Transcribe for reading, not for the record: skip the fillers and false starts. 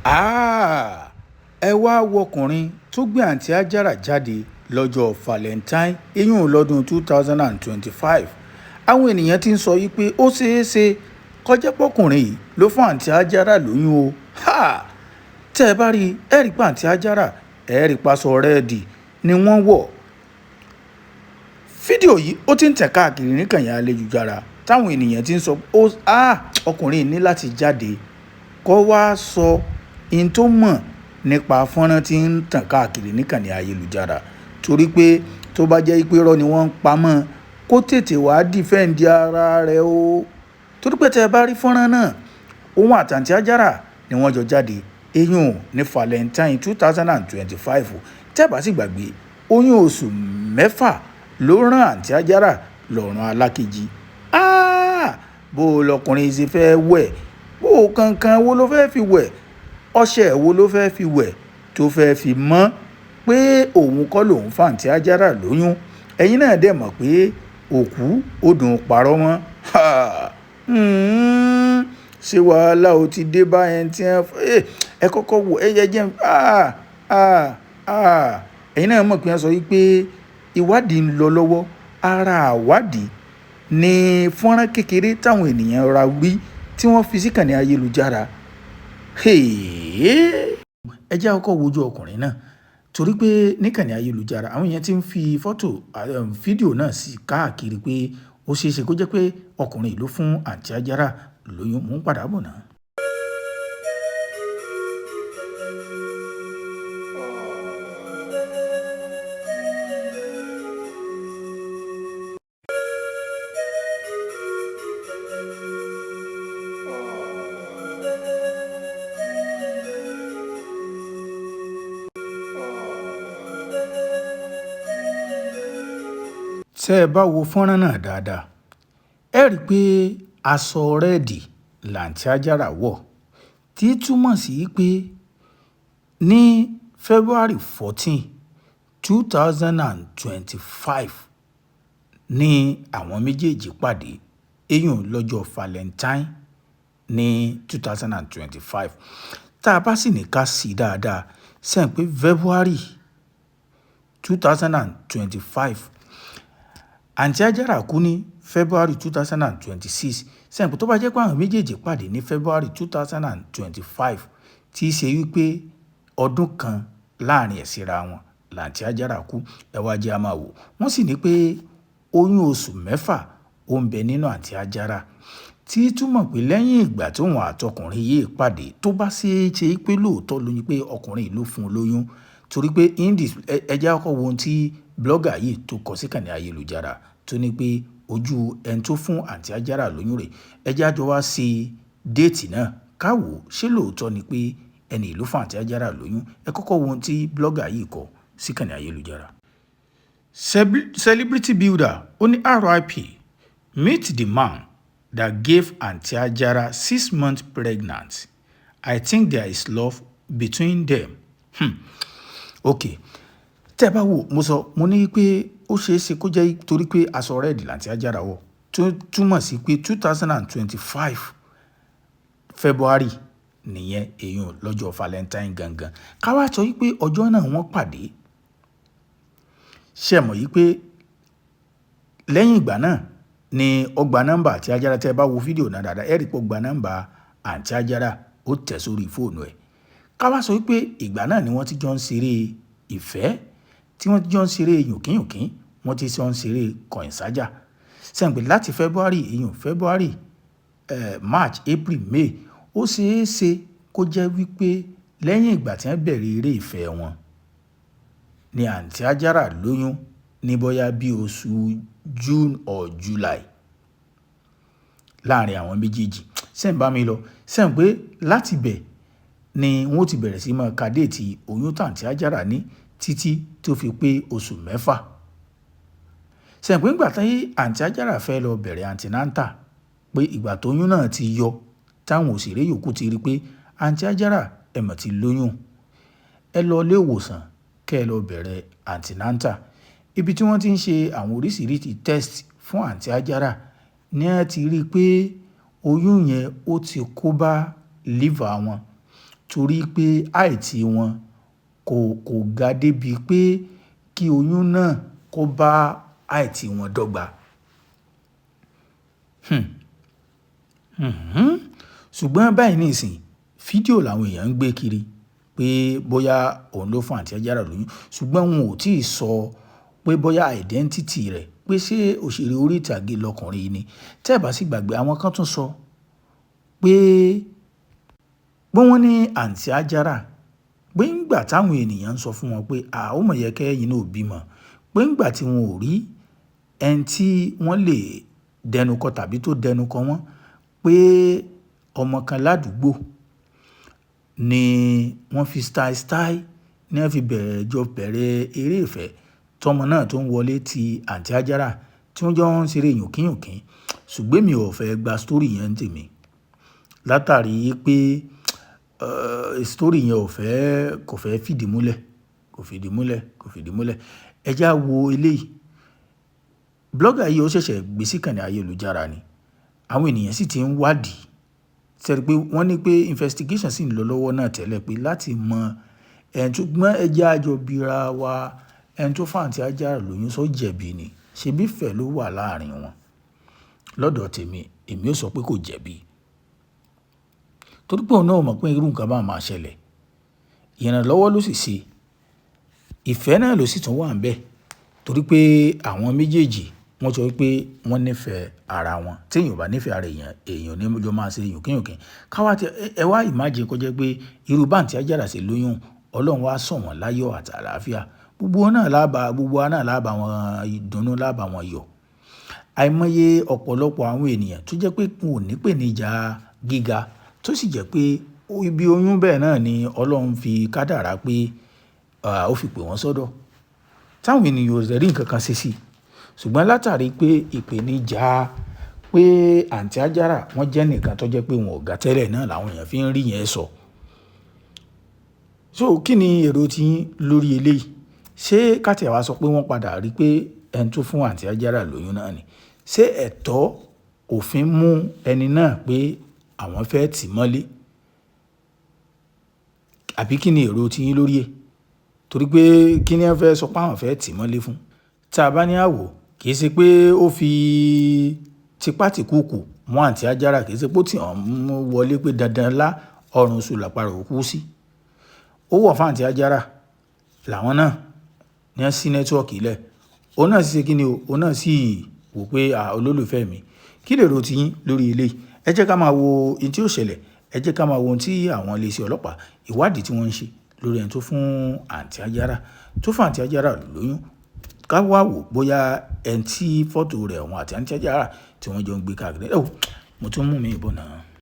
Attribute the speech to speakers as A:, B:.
A: ẹ wá wọkùnrin tó gbé àǹtí Hajara jáde lọ́jọ́ Valentine eyín lọ́dún 2025 àwọn ènìyàn ti ń sọ yìí pé ó ṣeé ṣe kọjá pọ́kùnrin yìí ló fún àǹtí Hajara lóyún o tẹ́ ẹ bá rí ẹ rí pa àǹtí Hajara ẹ rí paṣọ rẹ́ẹ̀dì ni wọ́n wọ̀. Fídíò yìí ó ti ń tẹ̀ káàkiri níkànnì ayélujára táwọn ènìyàn ti ń sọ ọkùnrin ní láti jáde kó wá sọ in tó mọ̀ nípa fọ́nrán tí ń tàn káàkiri níkànnì ayélujára torí pé tó bá jẹ́ pé irọ́ ni wọ́n ń pamọ́ kó tètè wá dìfẹ́ǹdì ara rẹ̀ o torí pé tẹ́ ẹ bá rí fọ́nrán náà òun àtàǹtí Hajara ni wọ́n jọ jáde eyín ní Valentine 2025 tẹ́ ẹ bá sì gbàgbé oyún oṣù 6 ló rán àǹtí Hajara lọ́rùn alákejì bó o lọkùnrin ṣe fẹ́ wẹ̀ bó o kankan wo ló fẹ́ fi wẹ̀ ọṣẹ wo ló fẹ́ fi wẹ̀ tó fẹ́ fi mọ́ pé òun kọ́ lòun fàǹtí Hajara lóyún ẹ̀yin náà dẹ̀ mọ̀ pé òkú ó dùn parọ́ mọ́ ṣé wàhálà ó ti dé bá ẹni tí ẹ kọ́kọ́ wò ẹ yẹ jẹ́ ẹ̀yin náà mọ̀ pé wọ́n sọ wípé ìwádìí ń lọ lọ́wọ́ ara àwádìí ní fọ́nrán kékeré táwọn ènìyàn ra wí tí wọ́n fi síkànnì ayélujára ẹ jẹ́ àkọ́kọ́ wojú ọkùnrin náà torí pé níkànnì ayélujára àwọn èèyàn ti ń fi fídíò náà sí káàkiri pé ó ṣeé ṣe kó jẹ́ pé ọkùnrin ló fún àǹtí Hajara lóyún mú padà bọ̀ náà. tẹ́ ẹ bá wo fọ́nrán náà dáadáa ẹ rí i pé aṣọ rẹ́ẹ̀dì làǹtí Hajara wọ̀ tí túmọ̀ sí pé ní February 14 2025 ní àwọn méjèèjì pàdé eyín lọ́jọ́ Valentine ní 2025 tá a bá sì ní ká sí dáadáa sẹ́yìn pé February 2025 àǹtí Hajara kú ní February 2026 sẹ́yìn pé tó bá jẹ́ pé àwọn méjèèjì pàdé ní February 2025 tí í ṣe wípé ọdún kan láàrin ẹ̀ síra wọn làǹtí Hajara kú ẹ wá jẹ́ a máa wò wọ́n sì ní pé oyún oṣù 6 ó ń bẹ nínú àǹtí Hajara tí túmọ̀ pé lẹ́yìn ìgbà tí òun àtọkùnrin yìí pàdé tó bá ṣeé ṣe pé lóòótọ́ lóyún pé ọkùnrin ló fún un lóyún torí pé ẹ jẹ́ àkọ́kọ́ wo ohun tí blogger yìí tó kọ síkànnì ayélujára tó ní pé ojú ẹni tó fún àǹtí Hajara lóyún rẹ̀ ẹ jẹ́ àjọ wá sí déètì náà káwò ṣé lóòótọ́ ni pé ẹni ló fún àǹtí Hajara lóyún ẹ kọ́kọ́ wo ohun tí blogger yìí kọ síkànnì ayélujára. Celebrity builder ó ní RIP meet the man that gave àǹtí Hajara 6 months pregnant. I think there is love between them. Okay tẹ́ ẹ bá wò mo ní pé ó ṣeé ṣe kó jẹ́ torí pé aṣọ rẹ́ẹ̀dì làǹtí Hajara wọ̀ tó túmọ̀ sí pé 2025 February nìyẹn èèyàn lọ́jọ́ Valentine gangan ká wá sọ wípé ọjọ́ náà wọ́n pàdé ṣe mọ̀ yìí pé lẹ́yìn ìgbà náà ni ó gba nọ́mbà àǹtí Hajara tẹ́ ẹ bá wo fídíò náà dáadáa ẹ rí pé ó gba nọ́mbà àǹtí Hajara ó tẹ̀ sórí fóònù ẹ̀ ká wá sọ wípé ìgbà náà ni wọ́n ti jọ ń ṣeré ìfẹ́ tí wọ́n jọ ń ṣeré yùnkínyùnkín wọ́n ti jọ ń ṣeré kọ̀ìnsájà sẹ́ǹpẹ̀ láti February March April May ó ṣeé ṣe kó jẹ́ wípé lẹ́yìn ìgbà tí wọ́n bẹ̀rẹ̀ eré ìfẹ́ wọn ni àǹtí Hajara lóyún ní bóyá bí oṣù June or July láàrin àwọn méjèèjì sẹ́ǹbá mi lọ sẹ́ǹpẹ̀ láti bẹ̀ ni wọ́n ti bẹ̀rẹ̀ sí máa ka déètì oyún tàǹtí Hajara ní títí tó fi pé oṣù 6 sẹ́yìn pé ìgbà tí àǹtí Hajara fẹ́ lọ bẹ̀rẹ̀ antinanta pé ìgbà tóyún náà ti yọ táwọn òṣèré yòókù ti rí pé àǹtí Hajara ẹ̀mọ̀ ti lóyún ẹ lọ ilé ìwòsàn kẹ́ ẹ lọ bẹ̀rẹ̀ antinanta ibi tí wọ́n ti ń ṣe àwọn oríṣiríṣi test fún àǹtí Hajara ni a ti rí pé oyún yẹn ó ti kó bá liver wọn torí pé àìtí wọn kò ga débi pé kí oyún náà kó bá àìtí wọn dọ́gba. Ṣùgbọ́n báyìí nísìn fídíò làwọn èèyàn ń gbé kiri pé bóyá òun ló fún àǹtí Ajára lóyún, ṣùgbọ́n wọn ò tí ì sọ pé bóyá identity rẹ̀ pé ṣé òṣèré orí ìtàgé lọkùnrin yìí ni. Tẹ́ ẹ bá sì gbàgbé àwọn kan tún sọ pé wọ́n ní àǹtí Ajára pé ńgbà táwọn ènìyàn ń sọ fún wọn pé ó mọ̀ yẹ kẹ́yìn náà bímọ pé ńgbà tí wọn ò rí ẹni tí wọ́n lè dẹnukọ tàbí tó dẹnukọ wọn pé ọmọ kan ládùúgbò ni wọ́n fi style ní wọ́n fi bẹ̀rẹ̀ eré ìfẹ́ tọmọ náà tó ń wọlé ti àǹtí Ajára tí wọ́n jọ ń ṣeré yùnkínyùnkín. Ṣùgbọ́n mi ò fẹ́ gba story yẹn ń tèmi látàrí pé story yẹn kò fẹ́ fìdí múlẹ̀. Ẹ já wo eléyìí. Blogger yìí ó ṣẹ̀ṣẹ̀ gbé sí ìkànnì ayélujára ni. Àwọn ènìyàn sì ti ń wádìí. Ṣẹ́rí pé wọ́n ní pé investigation sì ń lọ lọ́wọ́ náà tẹ́lẹ̀ pé láti mọ ẹni tó gbọ́n ẹja àjọ bíra wa ẹni tó fún àǹtí Ajára lóyún sọ jẹ̀bi ni. Ṣebí ìfẹ́ ló wà láàrin wọn. Lọ́dọ̀ tèmi, èmi ó sọ pé kò jẹ̀bi. Torí pé òun náà mọ̀ pé irú nǹkan bá máa ṣẹlẹ̀. Ìrànlọ́wọ́ ló sì ṣe. Ìfẹ́ náà ló sì tún wà ńbẹ̀. Torí pé àwọn méjèèjì wọ́n sọ wípé wọ́n nífẹ̀ẹ́ ara wọn. Tí èèyàn ò bá nífẹ̀ẹ́ ara èèyàn ní jọ máa ṣe yùnkínyùnkín. Káwá tí ẹ wá imagine kó jẹ́ pé irú bá àǹtí Ajára ṣe lóyún, Ọlọ́run wá sọ̀ wọ́n láyọ̀ àti àlàáfíà. Gbogbo wa náà lábà wọn ìdùnnú lábà wọn yọ̀. Àìmọye ọ̀pọ̀lọpọ̀ àwọn ènìyàn tó jẹ́ pé wọn ò ní ìpèníjà gíga tó sì jẹ́ pé ibi oyún bẹ́ẹ̀ náà ni Ọlọ́run fi kádàrá pé ó fi pè wọ́n sọ́dọ̀. Táwọn ènìyàn ò rí nǹkan kan ṣe sí. Ṣùgbọ́n látàrí pé ìpèníjà pé àǹtí Ajára wọ́n jẹ́ nìkan tó jẹ́ pé wọn ò ga tẹ́lẹ̀ náà làwọn èèyàn fi ń rí yẹn sọ. So kí ni èrò tí yín lórí eléyìí? Ṣé ká tí ẹ wá sọ pé wọ́n padà rí pé ẹni tó fún àǹtí Ajára lóyún náà ni? Ṣé ẹ̀tọ́ òfin mú ẹni náà pé àwọn fẹ́ tì mọ́lé? Àbí kí ni èrò tí yín lórí ẹ̀? Torí pé kí ni ẹ fẹ́ sọ pé àwọn fẹ́ tì mọ́lé fún? Tí a bá ní àwò, kì í ṣe pé ó fi tipátìkúùkù mọ́ àǹtí Ajára, kì í ṣe pé ó tì wọ́n mú wọlé pé dandan lá ọrùn sùn làpárò kú sí. Ó wọ̀ fún àǹtí Ajára làwọn náà ní ẹ́ sí nẹ́tíwọ̀kì ilẹ̀. Òun náà sì ṣe kí ni o? Òun náà sì wò pé olólùfẹ́ mi. Kí lèrò tí yín lórí eléyìí? Ẹ jẹ́ ká máa wo ohun tí ó ṣẹlẹ̀. Ẹ jẹ́ ká máa wo ohun tí àwọn iléeṣẹ́ ọlọ́pàá ìwádìí tí wọ́n ń ṣe lórí ẹni tó fún àǹtí Ajára lóyún. Ká wá wò bóyá ẹni tí fọ́tò rẹ̀ òun àti àǹtí Ajára tí wọ́n jọ ń gbé káàkiri. Mo tún mú mi ìbọn náà.